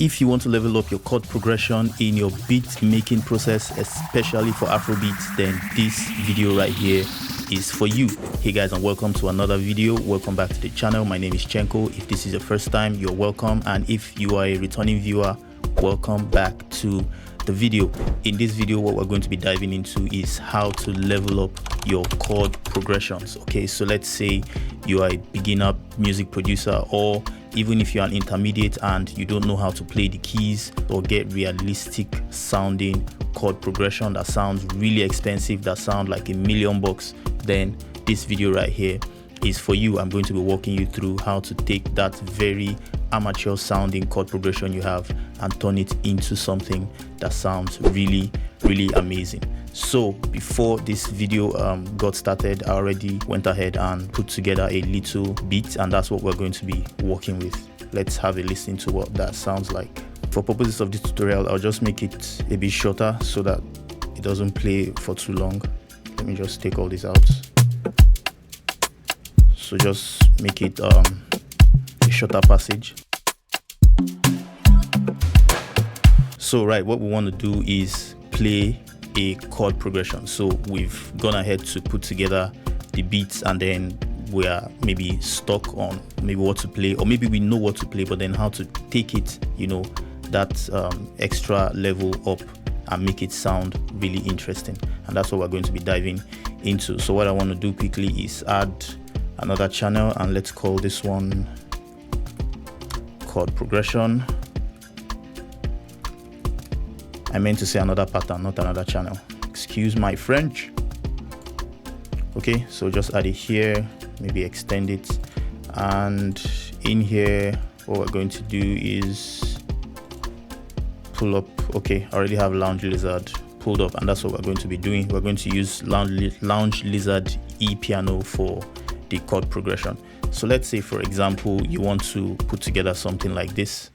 If you want to level up your chord progression in your beat making process, especially for Afrobeats, then this video right here is for you. Hey guys, and welcome to another video. Welcome back to the channel. My name is Chenko. If this is your first time, you're welcome, and if you are a returning viewer, welcome back to the video. In this video, what we're going to be diving into is how to level up your chord progressions. Okay, so let's say you are a beginner music producer, or even if you're an intermediate and you don't know how to play the keys or get realistic sounding chord progression that sounds really expensive, that sound like $1 million, then this video right here is for you. I'm going to be walking you through how to take that very amateur sounding chord progression you have and turn it into something that sounds really amazing. So before this video got started, I already went ahead and put together a little beat, and that's what we're going to be working with. Let's have a listen to what that sounds like. For purposes of this tutorial, I'll just make it a bit shorter so that it doesn't play for too long. Let me just take all this out. So just make it a shorter passage. So right, what we want to do is play a chord progression. So we've gone ahead to put together the beats, and then we are maybe stuck on maybe what to play, or maybe we know what to play, but then how to take it, you know, that extra level up and make it sound really interesting. And that's what we're going to be diving into. So what I want to do quickly is add another channel, and let's call this one chord progression. I meant to say another pattern, not another channel. Excuse my French. Okay, so just add it here, maybe extend it, and in here what we're going to do is pull up. Okay, I already have Lounge Lizard pulled up, and that's what we're going to be doing. We're going to use Lounge Lizard E piano for the chord progression. So let's say, for example, you want to put together something like this.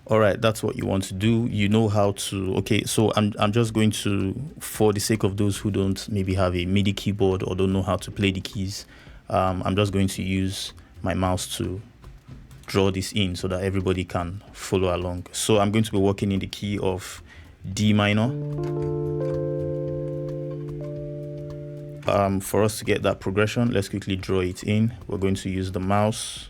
All right, that's what you want to do. You know how to. Okay, so I'm just going to, for the sake of those who don't maybe have a MIDI keyboard or don't know how to play the keys, I'm just going to use my mouse to draw this in so that everybody can follow along. So I'm going to be working in the key of D minor. For us to get that progression, let's quickly draw it in. We're going to use the mouse.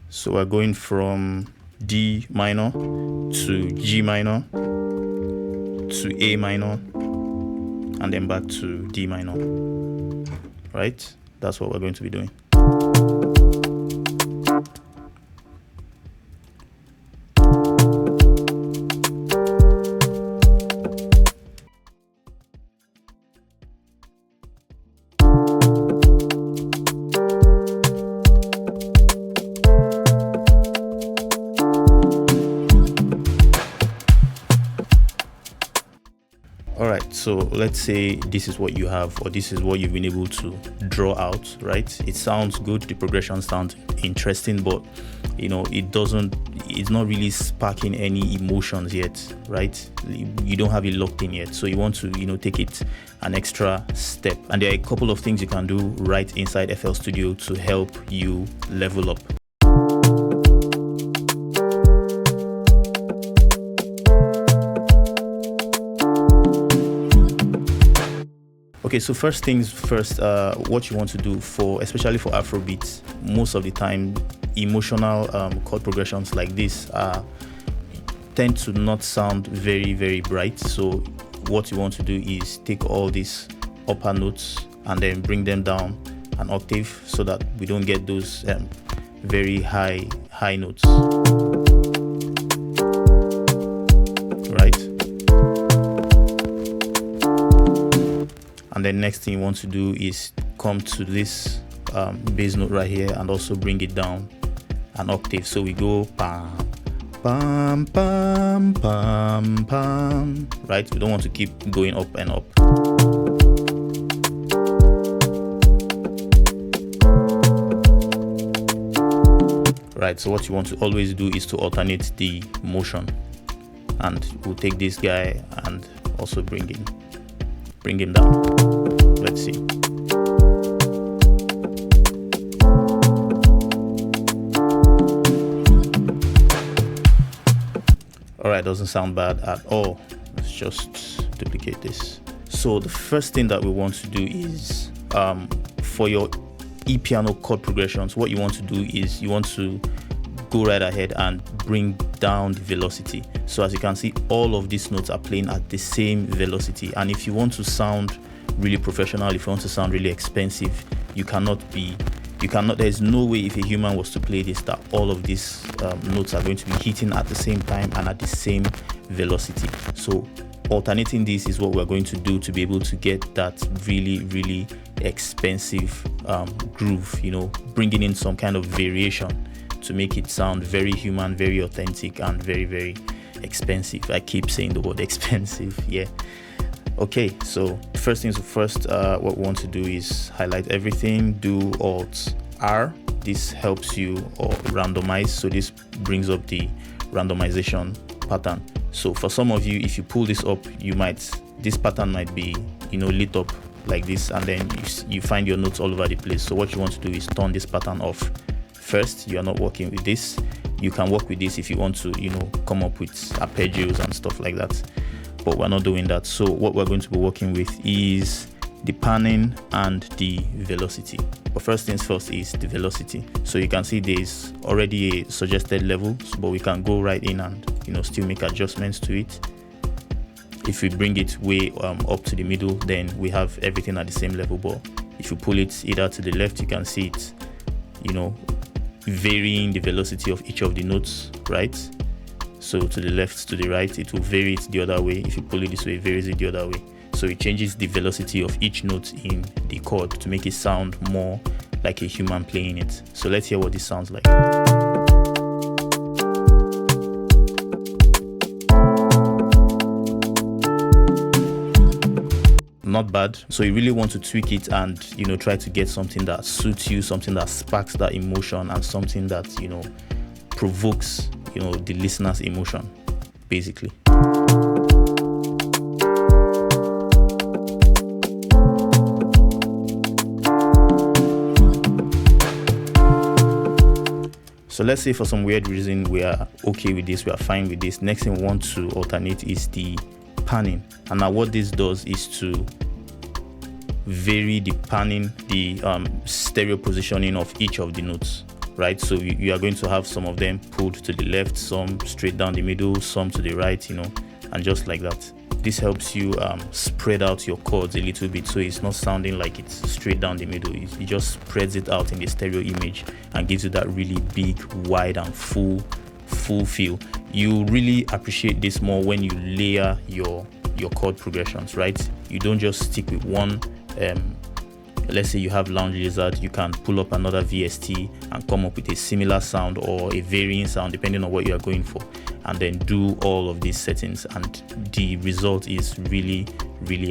So we're going from D minor to G minor to A minor and then back to D minor, right? That's what we're going to be doing. All right, so let's say this is what you have, or this is what you've been able to draw out, right? It sounds good, the progression sounds interesting, but you know, it's not really sparking any emotions yet, right? You don't have it locked in yet, so you want to, you know, take it an extra step. And there are a couple of things you can do right inside FL Studio to help you level up. Okay, so first things first, what you want to do, especially for Afrobeats, most of the time emotional chord progressions like this tend to not sound very bright. So what you want to do is take all these upper notes and then bring them down an octave so that we don't get those very high notes, right? And then next thing you want to do is come to this bass note right here and also bring it down an octave. So we go pam, pam, pam, pam, pam, right? We don't want to keep going up and up. Right, so what you want to always do is to alternate the motion, and we'll take this guy and also bring him down. Let's see. All right, doesn't sound bad at all. Let's just duplicate this. So the first thing that we want to do is for your E-piano chord progressions, what you want to do is you want to go right ahead and bring down the velocity. So as you can see, all of these notes are playing at the same velocity, and if you want to sound really professional, if you want to sound really expensive, there's no way if a human was to play this that all of these notes are going to be hitting at the same time and at the same velocity. So alternating this is what we're going to do to be able to get that really expensive groove, you know, bringing in some kind of variation to make it sound very human, very authentic, and very expensive. I keep saying the word expensive. Yeah. Okay, so first things first, what we want to do is highlight everything, do Alt R. This helps you or randomize, so this brings up the randomization pattern. So for some of you, if you pull this up, this pattern might be, you know, lit up like this, and then you find your notes all over the place. So what you want to do is turn this pattern off first. You are not working with this. You can work with this if you want to, you know, come up with arpeggios and stuff like that, but we're not doing that. So what we're going to be working with is the panning and the velocity. But first things first is the velocity. So you can see there's already a suggested level, but we can go right in and, you know, still make adjustments to it. If we bring it way up to the middle, then we have everything at the same level. But if you pull it either to the left, you can see it, you know, varying the velocity of each of the notes, right? So to the left, to the right, it will vary it the other way. If you pull it this way, it varies it the other way. So it changes the velocity of each note in the chord to make it sound more like a human playing it. So let's hear what this sounds like. Not bad. So you really want to tweak it and, you know, try to get something that suits you, something that sparks that emotion, and something that, you know, provokes, you know, the listener's emotion, basically. So let's say for some weird reason we are okay with this, we are fine with this. Next thing we want to alternate is the panning. And now what this does is to vary the panning, the stereo positioning of each of the notes, right? So you are going to have some of them pulled to the left, some straight down the middle, some to the right, you know, and just like that. This helps you spread out your chords a little bit, so it's not sounding like it's straight down the middle. It just spreads it out in the stereo image and gives you that really big, wide, and full feel. You really appreciate this more when you layer your chord progressions, right? You don't just stick with one. Let's say you have Lounge Lizard, you can pull up another VST and come up with a similar sound or a varying sound depending on what you are going for, and then do all of these settings, and the result is really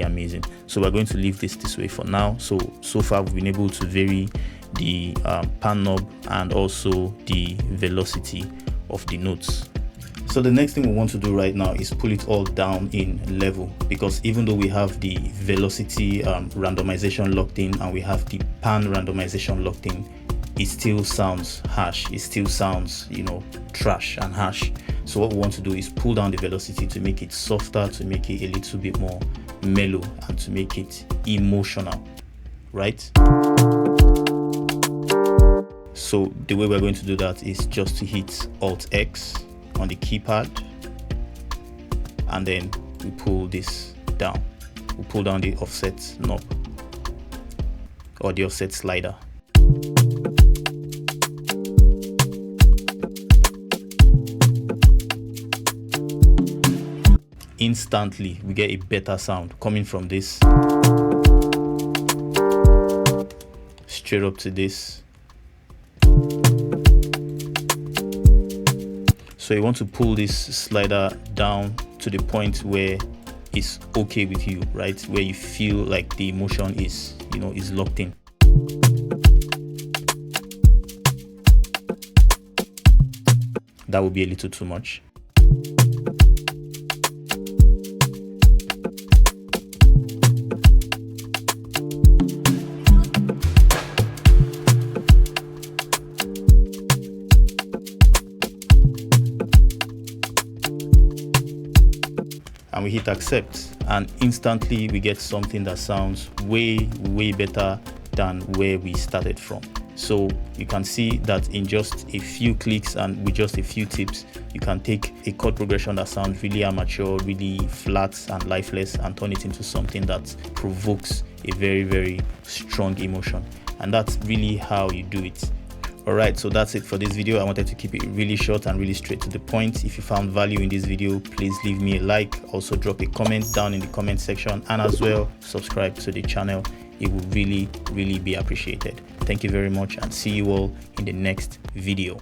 amazing. So we're going to leave this way for now. So far we've been able to vary the pan knob and also the velocity of the notes. So the next thing we want to do right now is pull it all down in level, because even though we have the velocity randomization locked in and we have the pan randomization locked in, it still sounds harsh. It still sounds, you know, trash and harsh. So what we want to do is pull down the velocity to make it softer, to make it a little bit more mellow, and to make it emotional, right? So the way we're going to do that is just to hit Alt X on the keypad, and then we pull this down. We pull down the offset knob or the offset slider. Instantly we get a better sound coming from this straight up to this. So you want to pull this slider down to the point where it's okay with you, right? Where you feel like the emotion is, is locked in. That would be a little too much. And we hit accept, and instantly we get something that sounds way better than where we started from. So you can see that in just a few clicks and with just a few tips, you can take a chord progression that sounds really amateur, really flat and lifeless, and turn it into something that provokes a very strong emotion. And that's really how you do it. Alright, so that's it for this video. I wanted to keep it really short and really straight to the point. If you found value in this video, please leave me a like. Also drop a comment down in the comment section, and as well subscribe to the channel. It would really be appreciated. Thank you very much, and see you all in the next video.